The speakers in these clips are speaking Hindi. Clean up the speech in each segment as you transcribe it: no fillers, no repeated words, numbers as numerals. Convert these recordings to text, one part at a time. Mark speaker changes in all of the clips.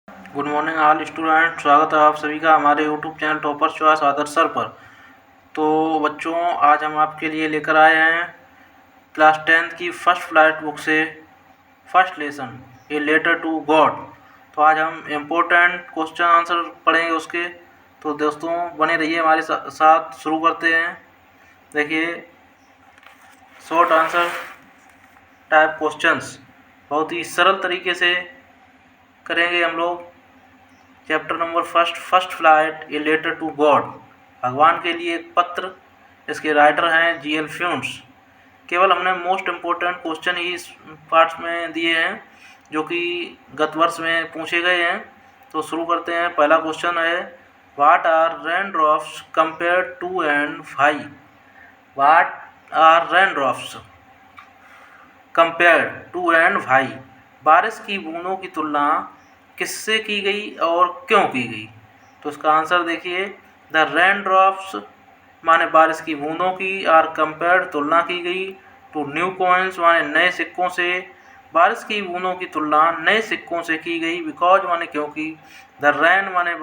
Speaker 1: Good morning all student. स्वागत है आप सभी का हमारे यूट्यूब चैनल टॉपर चॉइस आदर्श सर पर। तो बच्चों, आज हम आपके लिए लेकर आए हैं क्लास 10th की फर्स्ट फ्लाइट बुक से first lesson a letter to God. तो आज हम इम्पोर्टेंट क्वेश्चन आंसर पढ़ेंगे उसके। तो दोस्तों बने रहिए हमारे साथ। शुरू करते हैं। देखिए, शॉर्ट आंसर टाइप क्वेश्चंस बहुत ही सरल तरीके से करेंगे हम लोग। Chapter number first flight a letter to God, भगवान के लिए एक पत्र। इसके राइटर हैं जी.एल. फ्यून्स। केवल हमने मोस्ट इम्पोर्टेंट क्वेश्चन ही इस पार्ट्स में दिए हैं जो कि गत वर्ष में पूछे गए हैं। तो शुरू करते हैं। पहला क्वेश्चन है, what are rain drops compare to and why. What are rain drops compare to and why, बारिश की बूंदों की तुलना किससे की गई और क्यों की गई। तो इसका आंसर देखिए, द रेन ड्रॉप्स माने बारिश की बूंदों की, आर कंपेयर्ड तुलना की गई, टू न्यू कॉइन्स माने नए सिक्कों से। बारिश की बूंदों की तुलना नए सिक्कों से की गई, बिकॉज माने क्योंकि, द रेन माने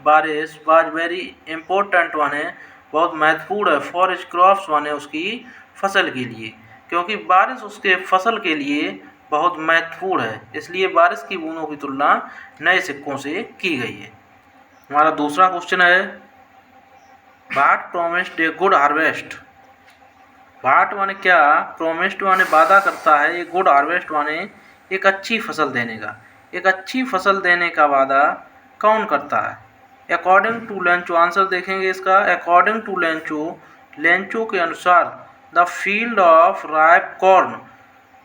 Speaker 1: बारिश, वाज वेरी इम्पोर्टेंट माने बहुत महत्वपूर्ण है, फॉर इज क्रॉप्स माने उसकी फसल के लिए, क्योंकि बारिश उसके फसल के लिए बहुत महत्वपूर्ण है, इसलिए बारिश की बूंदों की तुलना नए सिक्कों से की गई है। हमारा दूसरा क्वेश्चन है, what promised a good harvest. What माने क्या, प्रोमिस्ड माने वादा करता है, ये गुड हार्वेस्ट माने एक अच्छी फसल देने का। एक अच्छी फसल देने का वादा कौन करता है। अकॉर्डिंग टू लेंचो, आंसर देखेंगे इसका। अकॉर्डिंग टू लेंचो, लेंचो के अनुसार, the field of ripe corn,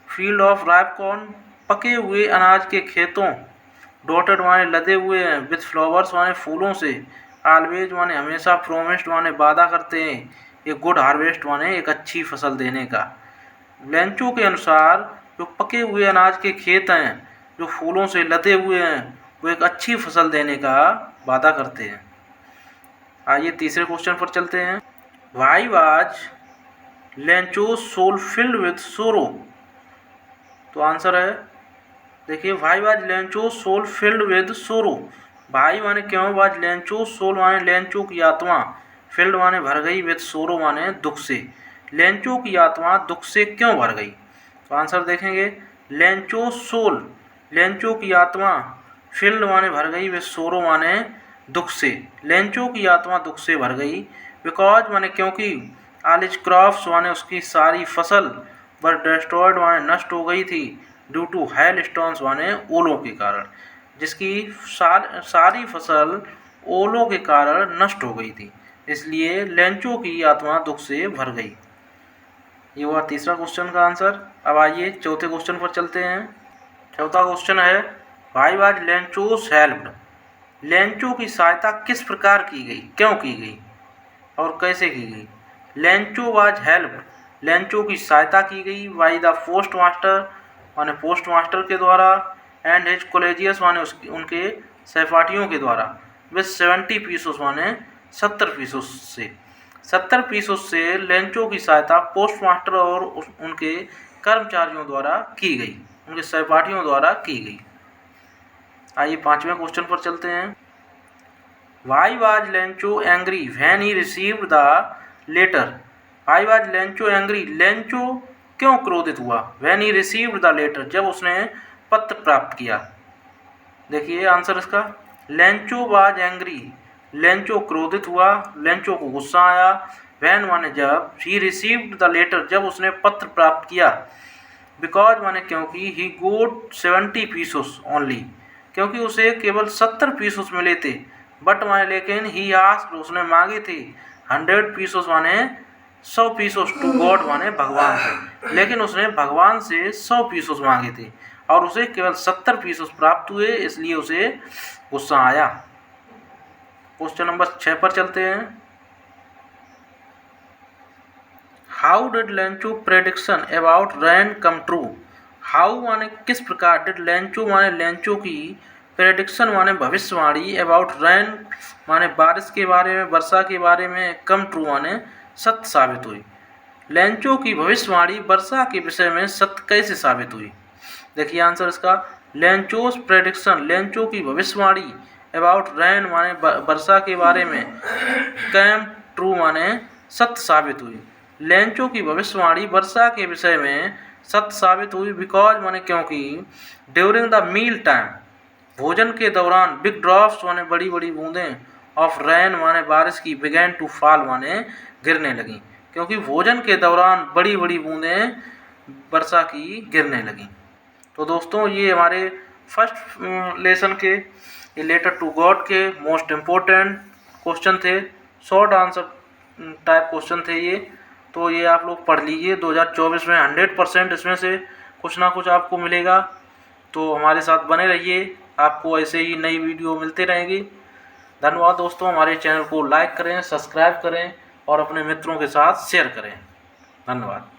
Speaker 1: field of ripe corn पके हुए अनाज के खेतों, डॉटेड माने लदे हुए हैं, विथ फ्लावर्स माने फूलों से, ऑलवेज माने हमेशा, प्रोमिस्ड माने वादा करते हैं, एक गुड हार्वेस्ट माने एक अच्छी फसल देने का। लेंचो के अनुसार जो पके हुए अनाज के खेत हैं जो फूलों से लदे हुए हैं वो एक अच्छी फसल देने का वादा करते हैं। आइए तीसरे क्वेश्चन पर चलते हैं। Why was Lencho soul filled with sorrow. तो आंसर है, देखिए, why was Lencho soul filled with sorrow. भाई माने क्यों, वाज लेंचो सोल माने लेंचो की आत्मा, फिल्ड माने भर गई, विद सोरो माने दुख से। लेंचो की आत्मा दुख से क्यों भर गई। तो आंसर देखेंगे, लेंचो सोल, लेंचो की आत्मा, फिल्ड माने भर गई, विद सोरो माने दुख से। लेंचो की आत्मा दुख से भर गई, बिकॉज माने क्योंकि, ऑल हिज क्रॉप्स माने उसकी सारी फसल, वर डिस्ट्रॉयड माने नष्ट हो गई थी, ड्यू टू हेल स्टोन्स माने ओलों के कारण, जिसकी सारी फसल ओलों के कारण नष्ट हो गई थी, इसलिए लेंचो की आत्मा दुख से भर गई। ये हुआ तीसरा क्वेश्चन का आंसर। अब आइए चौथे क्वेश्चन पर चलते हैं। चौथा क्वेश्चन है, वाई वाज लेंचोस हेल्प्ड। लेंचो की सहायता किस प्रकार की गई, क्यों की गई और कैसे की गई। लेंचो वाज हेल्प्ड, लेंचो की सहायता की गई, बाई द पोस्ट मास्टर माने पोस्ट मास्टर के द्वारा, एंड हिज कोलेजियस माने उनके सहपाठियों के द्वारा, विथ 70 पीसोस माने 70 पीसोस से। 70 पीसोस से लेंचो की सहायता पोस्ट मास्टर और उनके कर्मचारियों द्वारा की गई, उनके सहपाठियों द्वारा की गई। आइए पांचवें क्वेश्चन पर चलते हैं। Why was Lencho angry when he received the letter. Why was Lencho angry, Lencho क्यों क्रोधित हुआ, when he received the letter, जब उसने पत्र प्राप्त किया। देखिए आंसर इसका, लेंचो वाज एंग्री, लेंचो क्रोधित हुआ, लेंचो को गुस्सा आया, व्हेन माने जब, ही रिसीव्ड द लेटर जब उसने पत्र प्राप्त किया, बिकॉज माने क्योंकि, ही गोट 70 पीसोस ओनली, क्योंकि उसे केवल 70 पीसोस मिले थे, बट माने लेकिन, ही आस्क्ड उसने मांगे थे, 100 पीसोस माने 100 पीसोस, टू गॉड माने भगवान से, लेकिन उसने भगवान से 100 पीसोस मांगे थे और उसे केवल 70 पीसोस प्राप्त हुए, इसलिए उसे गुस्सा आया। क्वेश्चन नंबर 6 पर चलते हैं। How did Lencho prediction about rain come true. How माने किस प्रकार, डिड लेंचो माने लेंचो की, प्रेडिक्शन माने भविष्यवाणी, अबाउट रेन माने बारिश के बारे में, वर्षा के बारे में, कम ट्रू माने सत्य साबित हुई। लेंचो की भविष्यवाणी वर्षा के विषय में सत्य कैसे साबित हुई। देखिए आंसर इसका, लेंचोस प्रेडिक्शन, लेंचो की भविष्यवाणी अबाउट रेन माने वर्षा के बारे में, कैम ट्रू माने सत्य साबित हुई। लेंचो की भविष्यवाणी वर्षा के विषय में सत्य साबित हुई, बिकॉज माने क्योंकि ड्यूरिंग द मील टाइम, भोजन के दौरान, बिग ड्रॉप्स माने बड़ी बड़ी बूंदें, ऑफ रेन माने बारिश की, बिगैन टू फॉल माने गिरने लगी, क्योंकि भोजन के दौरान बड़ी बड़ी बूंदें वर्षा की गिरने लगी। तो दोस्तों ये हमारे फर्स्ट लेसन के ये लेटर टू गॉड के मोस्ट इम्पोर्टेंट क्वेश्चन थे, शॉर्ट आंसर टाइप क्वेश्चन थे ये। तो ये आप लोग पढ़ लीजिए, 2024 में 100% इसमें से कुछ ना कुछ आपको मिलेगा। तो हमारे साथ बने रहिए, आपको ऐसे ही नई वीडियो मिलते रहेंगी। धन्यवाद दोस्तों, हमारे चैनल को लाइक करें, सब्सक्राइब करें और अपने मित्रों के साथ शेयर करें। धन्यवाद।